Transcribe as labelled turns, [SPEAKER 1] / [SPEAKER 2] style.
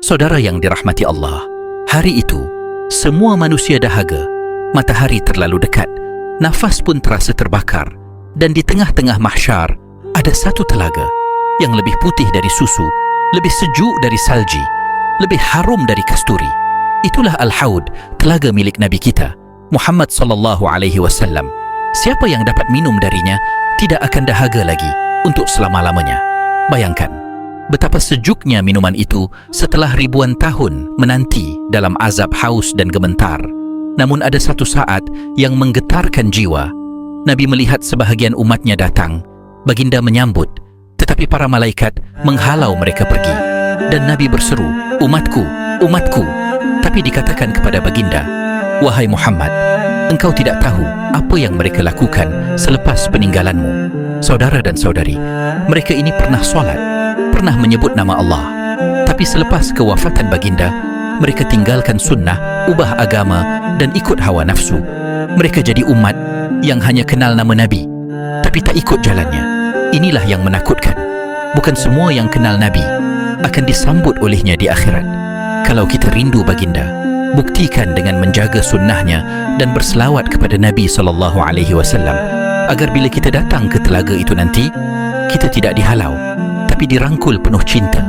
[SPEAKER 1] Saudara yang dirahmati Allah, hari itu semua manusia dahaga, matahari terlalu dekat, nafas pun terasa terbakar, dan di tengah-tengah mahsyar ada satu telaga yang lebih putih dari susu, lebih sejuk dari salji, lebih harum dari kasturi. Itulah Al-Haud, telaga milik Nabi kita Muhammad sallallahu alaihi wasallam. Siapa yang dapat minum darinya tidak akan dahaga lagi untuk selama-lamanya. Bayangkan betapa sejuknya minuman itu setelah ribuan tahun menanti dalam azab haus dan gementar. Namun ada satu saat yang menggetarkan jiwa. Nabi melihat sebahagian umatnya datang. Baginda menyambut, tetapi para malaikat menghalau mereka pergi. Dan Nabi berseru, "Umatku, umatku." Tapi dikatakan kepada baginda, "Wahai Muhammad, engkau tidak tahu apa yang mereka lakukan selepas peninggalanmu." Saudara dan saudari, mereka ini pernah solat, pernah menyebut nama Allah. Tapi selepas kewafatan baginda, mereka tinggalkan sunnah, ubah agama dan ikut hawa nafsu. Mereka jadi umat yang hanya kenal nama Nabi, tapi tak ikut jalannya. Inilah yang menakutkan. Bukan semua yang kenal Nabi akan disambut olehnya di akhirat. Kalau kita rindu baginda, buktikan dengan menjaga sunnahnya dan berselawat kepada Nabi SAW, agar bila kita datang ke telaga itu nanti, kita tidak dihalau, tapi dirangkul penuh cinta